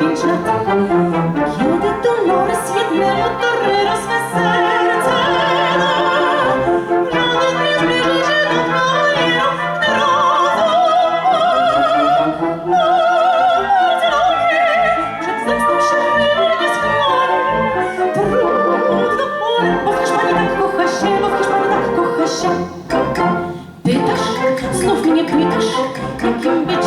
25 lat. Kiedy Dolores jednemu Torero swe serce da, żaden nie zbliży się do Caballeros de Rosa. Przed zemstą się nie schroni, trudno pole, bo w Hiszpanii tak kocha się, bo w Hiszpanii tak kocha się. Pytasz, znów mnie pytasz, jakim być